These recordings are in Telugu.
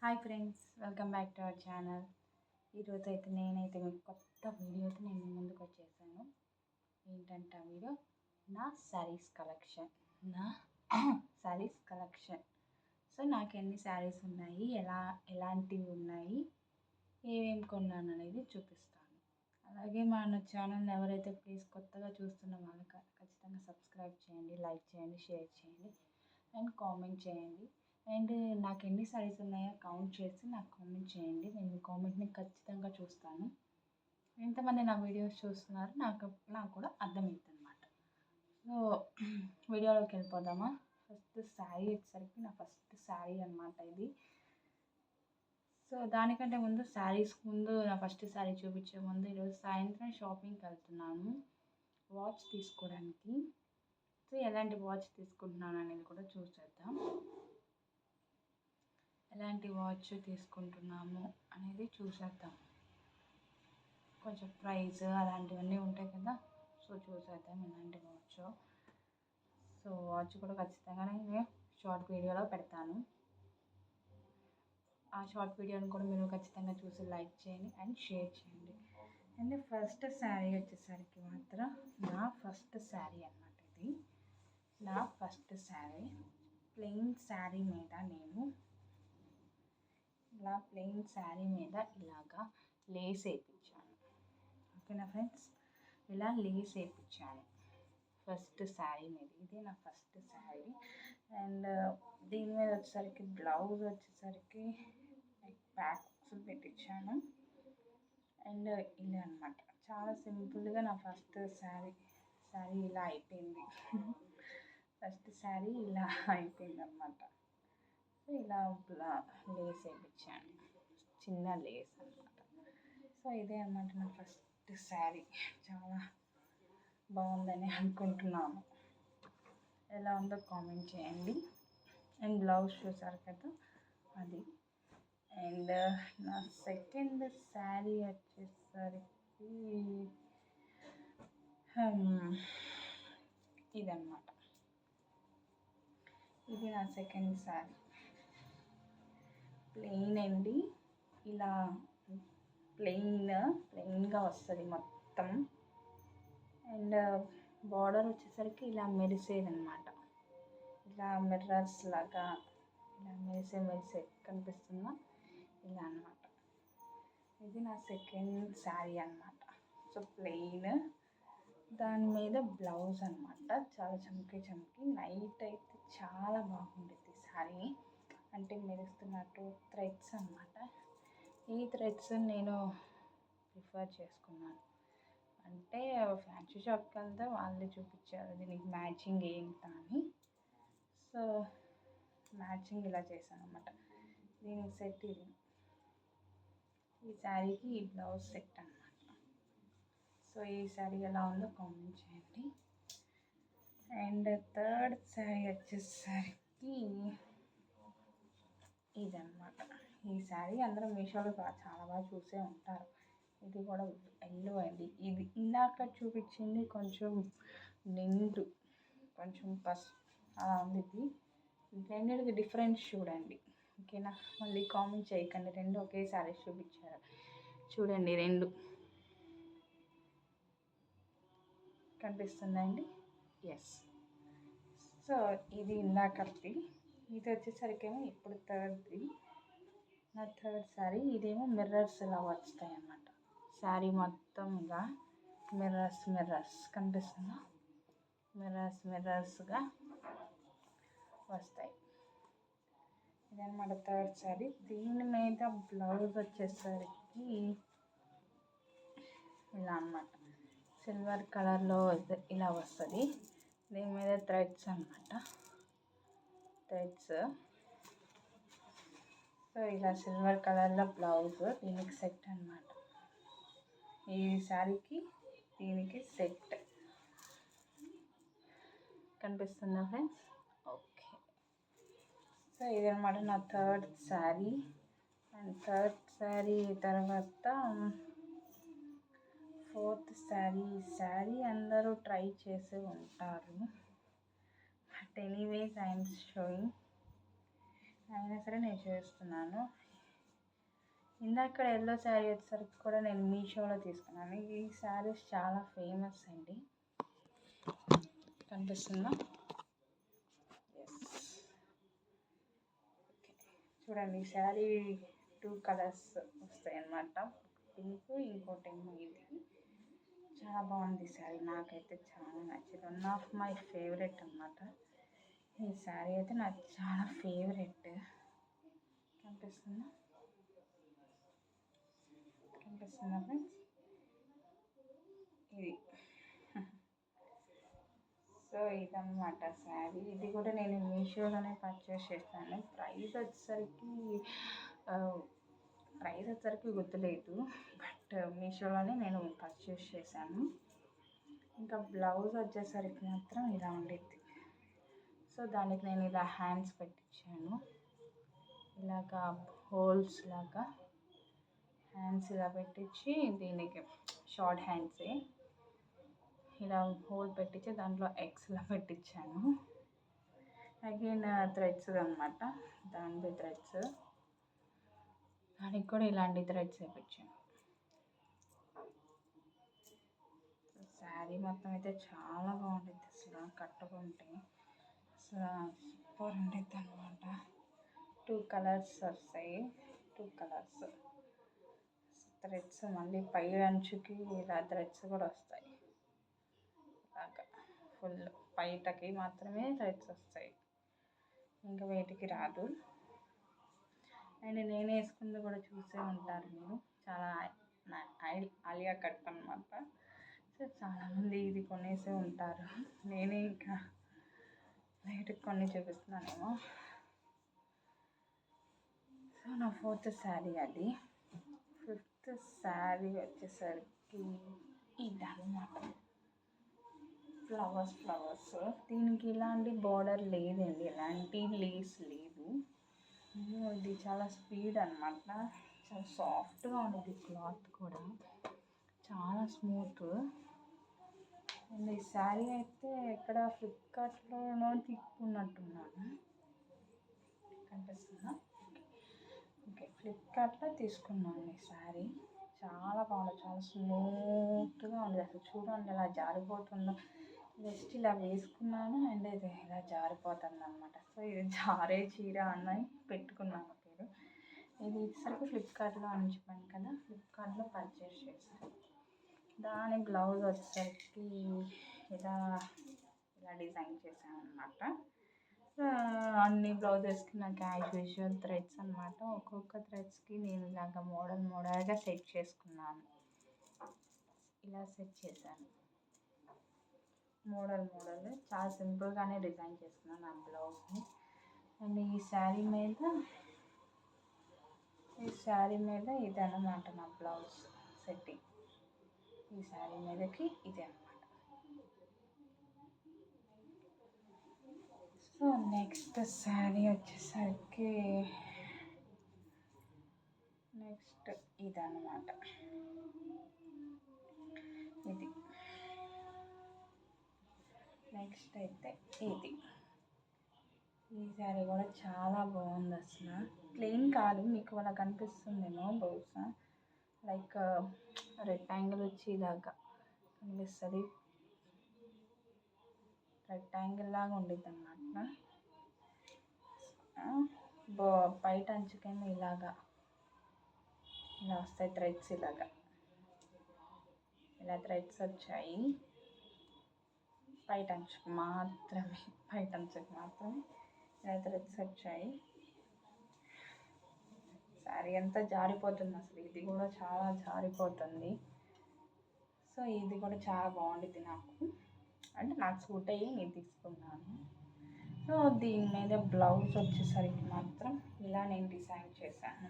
Hi friends, welcome back to our channel. ఈరోజు అయితే నేనైతే మీకు కొత్త వీడియోతో నేను ముందుకు వచ్చేసాను. ఏంటంటే ఆ వీడియో నా శారీస్ కలెక్షన్. సో నాకు ఎన్ని శారీస్ ఉన్నాయి, ఎలాంటివి ఉన్నాయి, ఏమేమి కొన్నాను అనేది చూపిస్తాను. అలాగే మన ఛానల్ని ఎవరైతే ప్లీజ్ కొత్తగా చూస్తున్న వాళ్ళు ఖచ్చితంగా సబ్స్క్రైబ్ చేయండి, లైక్ చేయండి, షేర్ చేయండి అండ్ కామెంట్ చేయండి. అండ్ నాకు ఎన్ని సారీస్ ఉన్నాయో కౌంట్ చేసి నాకు కామెంట్ చేయండి. నేను మీ కామెంట్ని ఖచ్చితంగా చూస్తాను. ఎంతమంది నా వీడియోస్ చూస్తున్నారు నాకు కూడా అర్థమవుతుంది అన్నమాట. సో వీడియోలోకి వెళ్ళిపోదామా. ఫస్ట్ శారీ వచ్చేసరికి నా ఫస్ట్ శారీ అనమాట ఇది. సో దానికంటే ముందు శారీస్ ముందు నా ఫస్ట్ శారీ చూపించే ముందు ఈరోజు సాయంత్రం షాపింగ్కి వెళ్తున్నాను వాచ్ తీసుకోవడానికి. సో ఎలాంటి వాచ్ తీసుకుంటున్నాను అనేది కూడా చూసేద్దాం. ఎలాంటి వాచ్ తీసుకుంటున్నాము అనేది చూసేద్దాం. కొంచెం ప్రైస్ అలాంటివన్నీ ఉంటాయి కదా, సో చూసేద్దాం ఎలాంటి వాచ్. సో వాచ్ కూడా ఖచ్చితంగా నేను షార్ట్ వీడియోలో పెడతాను. ఆ షార్ట్ వీడియోని కూడా మీరు ఖచ్చితంగా చూసి లైక్ చేయండి అండ్ షేర్ చేయండి. అండ్ ఫస్ట్ శారీ వచ్చేసరికి మాత్రం నా ఫస్ట్ శారీ అన్నమాట. ఇది నా ఫస్ట్ శారీ. ప్లెయిన్ శారీ మీద నేను ఇలా ప్లెయిన్ శారీ మీద ఇలాగా లేస్ వేయించాను. ఓకేనా ఫ్రెండ్స్, ఇలా లేస్ వేయించాను ఫస్ట్ శారీ మీద. ఇదే నా ఫస్ట్ శారీ. అండ్ దీని మీద వచ్చేసరికి బ్లౌజ్ వచ్చేసరికి బ్యాక్స్ పెట్టించాను. అండ్ ఇలా అనమాట, చాలా సింపుల్గా నా ఫస్ట్ శారీ ఇలా అయిపోయింది. ఫస్ట్ శారీ ఇలా అయిపోయింది అనమాట. ఇలా లేస్ వేయించాను, చిన్న లేస్ అనమాట. సో ఇదే అనమాట నా ఫస్ట్ శారీ. చాలా బాగుందని అనుకుంటున్నాను. ఎలా ఉందో కామెంట్ చేయండి. అండ్ బ్లౌజ్ చూసారు కదా, అది. అండ్ నా సెకండ్ శారీ వచ్చేసరికి ఇదన్నమాట. ఇది నా సెకండ్ శారీ. ప్లెయిన్ అండి, ఇలా ప్లెయిన్గా వస్తుంది మొత్తం. అండ్ బార్డర్ వచ్చేసరికి ఇలా మెరిసేది అనమాట. ఇలా మిర్రర్స్ లాగా ఇలా మెరిసే కనిపిస్తుందా, ఇలా అనమాట. ఇది నా సెకండ్ శారీ అనమాట. సో ప్లెయిన్, దాని మీద బ్లౌజ్ అనమాట. చాలా చమ్కీ నైట్ అయితే చాలా బాగుండేది శారీ. అంటే మెరుస్తున్నట్టు థ్రెడ్స్ అనమాట. ఈ థ్రెడ్స్ నేను ప్రిఫర్ చేసుకున్నాను. అంటే ఫ్యాన్సీ షాప్కి వెళ్తే వాళ్ళే చూపించారు దీనికి మ్యాచింగ్ ఏంటా అని. సో మ్యాచింగ్ ఇలా చేశాను అనమాట. దీనికి సెట్ ఇది, ఈ శారీకి ఈ బ్లౌజ్ సెట్ అనమాట. సో ఈ శారీ ఎలా ఉందో కామెంట్ చేయండి. అండ్ థర్డ్ శారీ వచ్చేసరికి ఇదన్నమాట. ఈ శారీ అందరూ మీషోలో చాలా బాగా చూసే ఉంటారు. ఇది కూడా ఎల్లో అండి. ఇది ఇందాక చూపించింది కొంచెం నిండు, కొంచెం అలా ఉంది. ఇది రెండింటికి డిఫరెన్స్ చూడండి, ఓకేనా. మళ్ళీ కామెంట్ చేయకండి రెండు ఒకే శారీ చూపించారు. చూడండి, రెండు కనిపిస్తుందండి. ఎస్. సో ఇది ఇందాకది, ఇది వచ్చేసరికేమో ఇప్పుడు థర్డ్ది. నా థర్డ్ శారీ. ఇదేమో మిర్రర్స్ ఇలా వస్తాయి అన్నమాట. శారీ మొత్తం ఇలా మిర్రర్స్ కనిపిస్తుందా, మిర్రర్స్గా వస్తాయి. ఇదన్నమాట థర్డ్ శారీ. దీని మీద బ్లౌజ్ వచ్చేసరికి ఇలా అన్నమాట, సిల్వర్ కలర్లో ఇలా వస్తుంది. దీని మీద థ్రెడ్స్ అన్నమాట, థ్రెడ్స్. సో ఇలా సిల్వర్ కలర్లో బ్లౌజ్ దీనికి సెట్ అన్నమాట. ఈ శారీకి దీనికి సెట్ కనిపిస్తుందా ఫ్రెండ్స్? ఓకే. సో ఇదన్నమాట నా third sari. And third sari తర్వాత ఫోర్త్ శారీ అందరూ ట్రై చేసి ఉంటారు. బట్ ఎనీవేస్ ఐఎమ్ షోయింగ్, అయినా సరే నేను చేస్తున్నాను. ఇందాక ఎల్లో శారీ వచ్చేసరికి కూడా నేను మీషోలో తీసుకున్నాను. ఈ శారీస్ చాలా ఫేమస్ అండి. కనిపిస్తుందా? ఎస్. ఓకే, చూడండి ఈ శారీ 2 కలర్స్ వస్తాయి అన్నమాట. పింక్, ఇంకోటేమో ఇది. చాలా బాగుంది శారీ, నాకైతే చాలా నచ్చింది. వన్ ఆఫ్ మై ఫేవరెట్ అన్నమాట. ఈ శారీ అయితే నాకు చాలా ఫేవరెట్. కనిపిస్తుందా? కనిపిస్తుందా ఫ్రెండ్స్? ఇది సో ఇదన్నమాట శారీ. ఇది కూడా నేను మీషోలోనే పర్చేస్ చేశాను. ప్రైస్ వచ్చేసరికి గుర్తులేదు, బట్ మీషోలోనే నేను పర్చేస్ చేశాను. ఇంకా బ్లౌజ్ వచ్చేసరికి మాత్రం ఇలా ఉండిద్ది. సో దానికి నేను ఇలా హ్యాండ్స్ పెట్టించాను, ఇలాగా హోల్స్ లాగా హ్యాండ్స్ ఇలా పెట్టించి, దీనికి షార్ట్ హ్యాండ్సే ఇలా హోల్ పెట్టించి దాంట్లో ఎక్స్లా పెట్టించాను. అగైన్ థ్రెడ్స్ అనమాట, దాని థ్రెడ్స్, దానికి కూడా ఇలాంటి థ్రెడ్స్ వేయించాను. శారీ మొత్తం అయితే చాలా బాగుంటుంది, అసలు కట్టుకుంటే అసలు సూపర్ ఉంటుంది అనమాట. 2 కలర్స్ వస్తాయి, 2 కలర్స్ థ్రెడ్స్, మళ్ళీ పై అంచుకి ఇలా థ్రెడ్స్ కూడా వస్తాయి. అలాగా ఫుల్ పైటకి మాత్రమే థ్రెడ్స్ వస్తాయి, ఇంకా వేటికి రాదు. అండ్ నేను వేసుకుంది కూడా చూసే ఉంటారు మీరు, చాలా ఆలియా కట్ అనమాట. సో చాలామంది ఇది కొనేసే ఉంటారు, నేనే ఇంకా బయటకు కొన్ని చూపిస్తున్నానేమో. సో నా 4th శారీ అది. 5th శారీ వచ్చేసరికి ఇదన్నమాట, ఫ్లవర్స్. దీనికి ఇలాంటి బార్డర్ లేదండి, ఎలాంటి లేస్ లేదు. ఇది చాలా స్పీడ్ అనమాట, చాలా సాఫ్ట్గా ఉండేది క్లాత్ కూడా, చాలా స్మూత్. అండ్ ఈ శారీ అయితే ఎక్కడ ఫ్లిప్కార్ట్లోనో తీసుకున్నట్టున్నాను. కనిపిస్తుందా? ఓకే, ఫ్లిప్కార్ట్లో తీసుకున్నాను ఈ శారీ. చాలా బాగుంది, చాలా స్మూత్గా ఉంది. అసలు చూడండి ఎలా జారిపోతుందో. జస్ట్ ఇలా వేసుకున్నాను అండ్ ఇది ఇలా జారిపోతుంది అనమాట. సో ఇది జారే చీర అన్నది పెట్టుకున్నాను పేరు. ఇది వచ్చేసరికి ఫ్లిప్కార్ట్లో అని చెప్పాను కదా, ఫ్లిప్కార్ట్లో పర్చేస్ చేశాను. దాని బ్లౌజ్ వచ్చేసరికి ఇలా డిజైన్ చేశాను అనమాట. అన్ని బ్లౌజెస్కి నాకు యాజ్ యూజువల్ థ్రెడ్స్ అనమాట. ఒక్కొక్క థ్రెడ్స్కి నేను ఇలాగ మోడల్గా సెట్ చేసుకున్నాను. ఇలా సెట్ చేశాను, మోడల్ చాలా సింపుల్గానే డిజైన్ చేసుకున్నాను నా బ్లౌజ్ని. అండ్ ఈ శారీ మీద ఇది అన్నమాట నా బ్లౌజ్ సెట్టింగ్. ఈ శారీ మీదకి ఇది అన్నమాట. సో నెక్స్ట్ శారీ వచ్చేసరికి ఇదన్నమాట. ఇది నెక్స్ట్ అయితే ఇది. ఈ శారీ కూడా చాలా బాగుంది, అసలు ప్లెయిన్ కాదు, మీకు అలా కనిపిస్తుందేమో బహుశా, లైక్ రెక్టాంగిల్ వచ్చి ఇలాగా కనిపిస్తుంది, రెక్టాంగిల్ లాగా ఉండిద్ది అన్నమాట. బయట అంచుకేమో ఇలా వస్తాయి థ్రెడ్స్, ఇలా థ్రెడ్స్ వచ్చాయి. బయట అంచుకు మాత్రమే ఇలా థ్రెడ్స్ వచ్చాయి. శారీ అంతా జారిపోతుంది, అసలు ఇది కూడా చాలా జారిపోతుంది. సో ఇది కూడా చాలా బాగుంటుంది నాకు, అంటే నాకు సూట్ అయ్యి నేను తీసుకున్నాను. సో దీని మీద బ్లౌజ్ వచ్చేసరికి మాత్రం ఇలా నేను డిజైన్ చేశాను.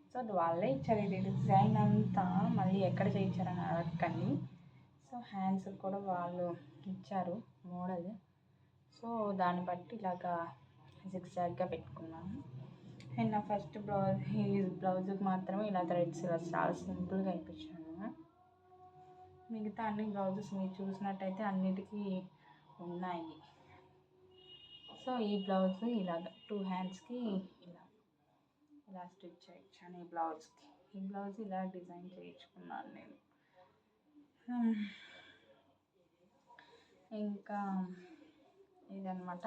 సో అది వాళ్ళే ఇచ్చారు, ఇది డిజైన్ అంతా మళ్ళీ ఎక్కడ చేయించారని అడగండి. సో హ్యాండ్స్ కూడా వాళ్ళు ఇచ్చారు మోడల్. సో దాన్ని బట్టి ఇలాగా జిగ్జాగ్గా పెట్టుకున్నాను. అండ్ నా ఫస్ట్ బ్లౌజ్కి మాత్రమే ఇలా థ్రెడ్స్ చాలా సింపుల్గా ఇప్పించాను. మిగతా అన్ని బ్లౌజెస్ మీరు చూసినట్టయితే అన్నిటికీ ఉన్నాయి. సో ఈ బ్లౌజ్ ఇలాగ 2 హ్యాండ్స్కి ఇలా స్టిచ్ చేయించాను ఈ బ్లౌజ్కి. ఈ బ్లౌజ్ ఇలా డిజైన్ చేయించుకున్నాను నేను. ఇంకా ఇదనమాట.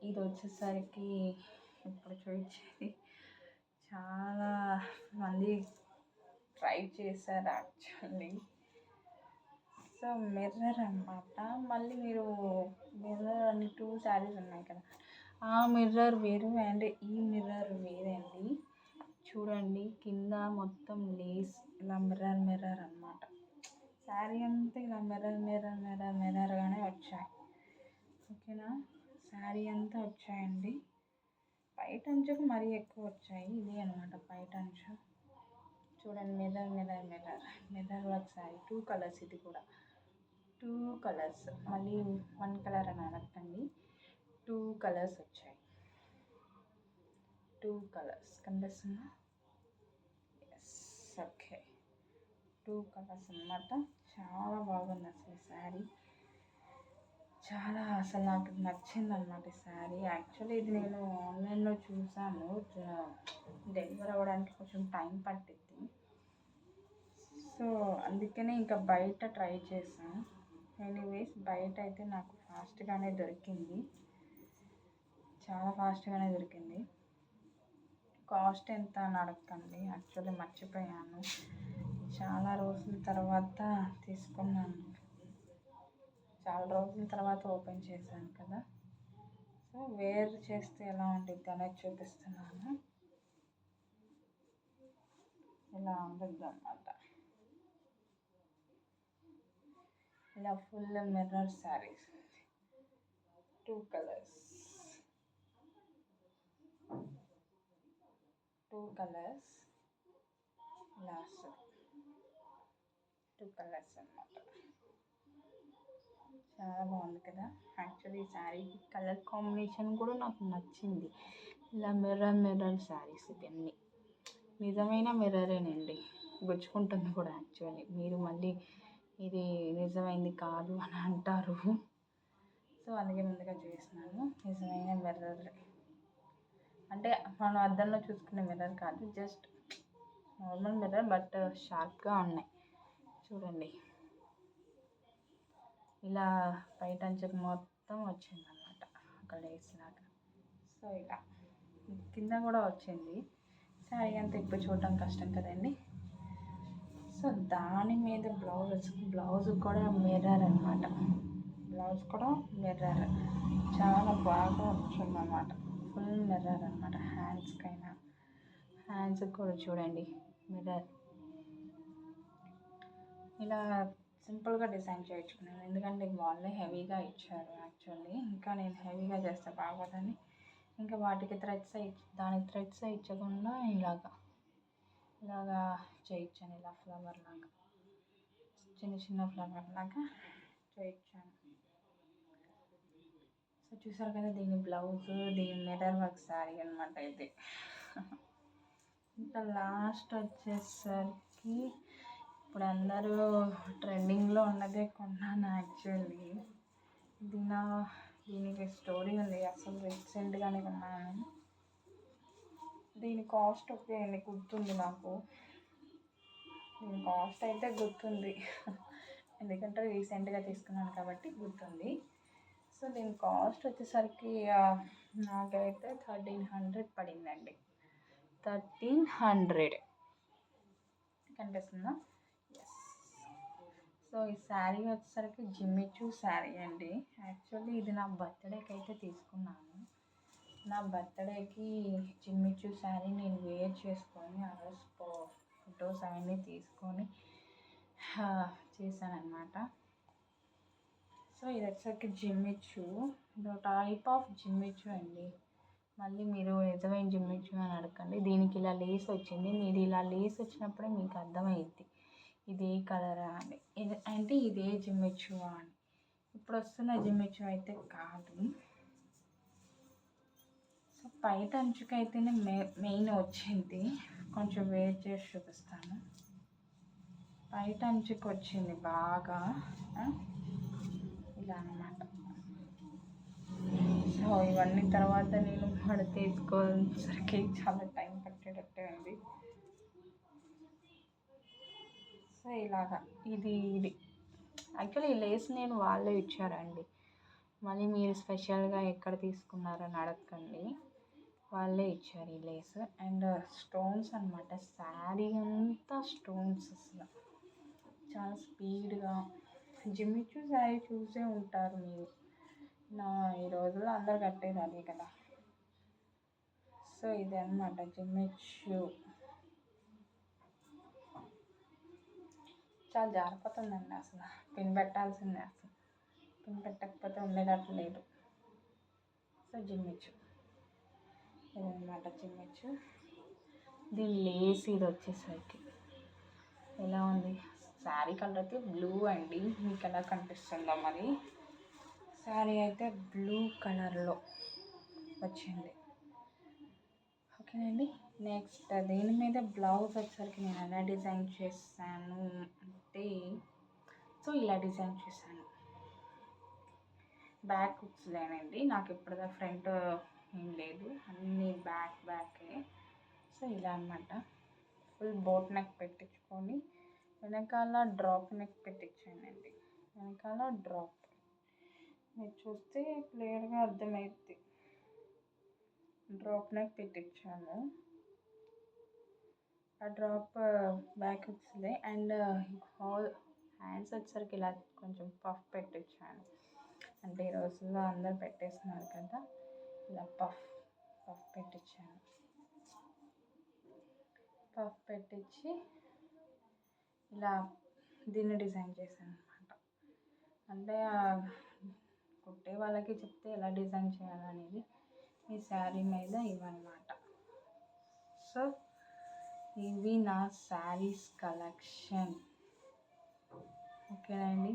ఇది వచ్చేసరికి ఇప్పుడు చూపించేది చాలా మంది ట్రై చేశారు యాక్చువల్లీ. సో మిర్రర్ అనమాట. మళ్ళీ మీరు మిర్రర్ అని 2 శారీస్ ఉన్నాయి కదా, ఆ మిర్రర్ వేరు అండ్ ఈ మిర్రర్ వేరండి. చూడండి కింద మొత్తం లేస్ ఇలా మిర్రర్ అనమాట. శారీ అంతా ఇలా మిర్రర్గానే వచ్చాయి. ఓకేనా, శారీ అంతా వచ్చాయండి. పైట అంచుకు మరీ ఎక్కువ వచ్చాయి. ఇది అనమాట పైట అంచు. చూడండి మిర్రర్ వర్క్ శారీ. 2 కలర్స్, ఇది కూడా 2 కలర్స్. మళ్ళీ 1 కలర్ అని అనకండి, 2 కలర్స్ వచ్చాయి. 2 కలర్స్ కనిపిస్తుందా? Yes, okay. 2 కలర్స్ అనమాట. చాలా బాగుంది అసలు ఈ శారీ. చాలా అసలు నాకు నచ్చింది అనమాట ఈ శారీ. యాక్చువల్లీ ఇది నేను ఆన్లైన్లో చూసాను. డెలివర్ అవ్వడానికి కొంచెం టైం పట్టింది. సో అందుకనే ఇంకా బయట ట్రై చేశాను. ఎనీవేస్ బయట అయితే నాకు ఫాస్ట్గానే దొరికింది, చాలా ఫాస్ట్గానే దొరికింది. కాస్ట్ ఎంత అని అడగండి, యాక్చువల్లీ మర్చిపోయాను. చాలా రోజుల తర్వాత తీసుకున్నాను, చాలా రోజుల తర్వాత ఓపెన్ చేశాను కదా. సో వేర్ చేస్తే ఎలా ఉంటుంది అనేది చూపిస్తున్నాను. ఇలా ఉంటుంది అన్నమాట. ఇలా full mirror saris, 2 colours, 2 colours ఇలా వస్తుంది. 2 కలర్స్ అన్నమాట. చాలా బాగుంది కదా. యాక్చువల్లీ ఈ శారీ కలర్ కాంబినేషన్ కూడా నాకు నచ్చింది. ఇలా మిర్రర్ శారీస్ ఇవన్నీ నిజమైన మిర్రరేనండి, గుచ్చుకుంటుంది కూడా. యాక్చువల్లీ మీరు మళ్ళీ ఇది నిజమైంది కాదు అని అంటారు. సో అందుకే ముందుగా చేస్తున్నాను. నిజమైన మిర్రర్ అంటే మనం అద్దంలో చూసుకునే మిర్రర్ కాదు, జస్ట్ నార్మల్ మిర్రర్, బట్ షార్ప్గా ఉన్నాయి. చూడండి ఇలా పైట అంచుకు మొత్తం వచ్చిందన్నమాట ఒక లేస్ లాగా. సో ఇలా కింద కూడా వచ్చింది. శారీ అంతా ఇప్పుడు చూడటం కష్టం కదండి. సో దాని మీద బ్లౌజ్ కూడా మిర్రర్ అనమాట. బ్లౌజ్ కూడా మిర్రర్, చాలా బాగా వచ్చిందన్నమాట. ఫుల్ మిర్రర్ అనమాట. హ్యాండ్స్కి కూడా చూడండి మిర్రర్. ఇలా సింపుల్గా డిజైన్ చేయించుకున్నాను, ఎందుకంటే వాళ్ళే హెవీగా ఇచ్చారు యాక్చువల్లీ. ఇంకా నేను హెవీగా చేస్తే బాగోదని ఇంకా వాటికి దానికి థ్రెడ్స్ ఇచ్చకుండా ఇలాగా చేయించాను. ఇలా ఫ్లవర్ లాగా, చిన్న ఫ్లవర్ లాగా చేయించాను. సో చూసారు కదా, దీని బ్లౌజ్, దీని మిర్రర్ వర్క్ శారీ అనమాట ఇది. ఇంకా లాస్ట్ వచ్చేసరికి ఇప్పుడు అందరూ ట్రెండింగ్లో ఉన్నదే కొన్నాను యాక్చువల్లీ. దీనికి స్టోరీ ఉంది. అసలు రీసెంట్గానే కొన్నాను. దీని కాస్ట్ గుర్తుంది నాకు. దీని కాస్ట్ అయితే గుర్తుంది, ఎందుకంటే రీసెంట్గా తీసుకున్నాను కాబట్టి గుర్తుంది. సో దీని కాస్ట్ వచ్చేసరికి నాకైతే 1300 పడిందండి. 1300 కనిపిస్తుందా? ఎస్. సో ఈ శారీ వచ్చేసరికి జిమ్మిచూ శారీ అండి. యాక్చువల్లీ ఇది నా బర్త్డేకి అయితే తీసుకున్నాను. నా బర్త్డేకి జిమ్మిచూ శారీ నేను వేర్ చేసుకొని ఆ రోజు ఫొటోస్ అవన్నీ తీసుకొని చేశానన్నమాట. సో ఇది వచ్చేసరికి జిమ్మిచూ, ఇది టైప్ ఆఫ్ జిమ్మిచూ అండి. మళ్ళీ మీరు నిజమైన జిమ్మిచూ అని అడగండి. దీనికి ఇలా లేస్ వచ్చింది. మీరు ఇలా లేస్ వచ్చినప్పుడే మీకు అర్థమైద్ది ఇదే కలరా అని, అంటే ఇదే జిమ్మిచూ అని. ఇప్పుడు వస్తున్న జిమ్మిచూ అయితే కాదు. సో పైట అంచుకైతేనే మెయిన్ వచ్చింది. కొంచెం వేట్ చేసి చూపిస్తాను. పైట అంచుకు వచ్చింది బాగా ఇలా అన్నమాట. సో ఇవన్నీ తర్వాత నేను మడతేసుకోవడానికి చాలా టైం పట్టేటట్టే ఉంది. సో ఇలాగా ఇది యాక్చువల్లీ ఈ లేస్ నేను వాళ్ళే ఇచ్చారండి. మళ్ళీ మీరు స్పెషల్గా ఎక్కడ తీసుకున్నారని అడగకండి, వాళ్ళే ఇచ్చారు ఈ లేస్. అండ్ స్టోన్స్ అనమాట, శారీ అంతా స్టోన్స్. అసలు చాలా స్పీడ్గా జిమ్మిచూ శారీ చూసే ఉంటారు మీరు. ఈ రోజుల్లో అందరు కట్టేది అదే కదా. సో ఇది అనమాట జిమ్మిచూ. చాలా జారిపోతుందండి, అసలు పిన్ పెట్టాల్సిందే, అసలు పిన్ పెట్టకపోతే ఉండేటట్టు లేదు. సో జిమ్మిచూ ఇదన్నమాట జిమ్మిచూ. దీని లేస్ ఇది వచ్చేసరికి ఎలా ఉంది, శారీ కలర్ అయితే బ్లూ అండి, మీకు ఎలా కనిపిస్తుందో మరి. శారీ అయితే బ్లూ కలర్లో వచ్చింది. ఓకేనండి. నెక్స్ట్ దీని మీద బ్లౌజ్ వచ్చేసరికి నేను ఎలా డిజైన్ చేశాను అంటే, సో ఇలా డిజైన్ చేశాను. బ్యాక్ హుక్స్ లేనండి, నాకు ఇప్పుడు ఫ్రంట్ ఏం లేదు, అన్నీ బ్యాకే. సో ఇలా అనమాట, ఫుల్ బోట్ నెక్ పెట్టించుకొని వెనకాల డ్రాప్ నెక్ పెట్టించానండి. వెనకాల డ్రాప్ మీరు చూస్తే క్లియర్గా అర్థమైద్ది. డ్రాప్ నెక్ పెట్టించాను. ఆ డ్రాప్ బ్యాక్ హుక్స్లే. అండ్ హాల్ హ్యాండ్స్ వచ్చేసరికి ఇలా కొంచెం పఫ్ పెట్టించాను. అంటే ఈ రోజుల్లో అందరు పెట్టేస్తున్నారు కదా, ఇలా పఫ్ పెట్టించాను. పఫ్ పెట్టించి ఇలా దీన్ని డిజైన్ చేశాను అనమాట. అంటే కుట్టే వాళ్ళకి చెప్తే ఎలా డిజైన్ చేయాలనేది ఈ శారీ మీద ఇవన్నమాట. సో ఇవి నా శారీస్ కలెక్షన్. ఓకేనండి.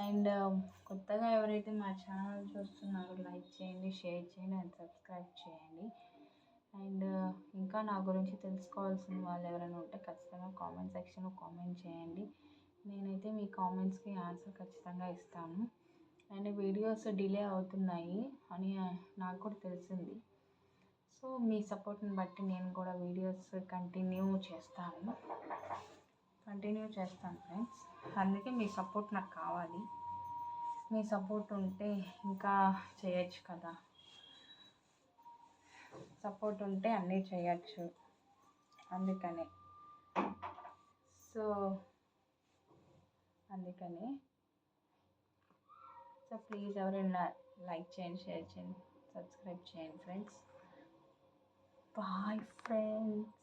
అండ్ కొత్తగా ఎవరైతే మా ఛానల్ చూస్తున్నారో లైక్ చేయండి, షేర్ చేయండి అండ్ సబ్స్క్రైబ్ చేయండి. అండ్ ఇంకా నా గురించి తెలుసుకోవాల్సిన వాళ్ళు ఎవరైనా ఉంటే ఖచ్చితంగా కామెంట్ సెక్షన్లో కామెంట్ చేయండి. నేనైతే మీ కామెంట్స్కి ఆన్సర్ ఖచ్చితంగా ఇస్తాను. అండ్ వీడియోస్ డిలే అవుతున్నాయి అని నాకు కూడా తెలిసింది. సో మీ సపోర్ట్ని బట్టి నేను కూడా వీడియోస్ కంటిన్యూ చేస్తాను ఫ్రెండ్స్. అందుకే మీ సపోర్ట్ నాకు కావాలి. మీ సపోర్ట్ ఉంటే ఇంకా చేయొచ్చు కదా. సపోర్ట్ ఉంటే అన్నీ చేయొచ్చు, అందుకనే. సో ప్లీజ్ ఎవరైనా లైక్ చేయండి, షేర్ చేయండి, సబ్స్క్రైబ్ చేయండి ఫ్రెండ్స్. Bye friends.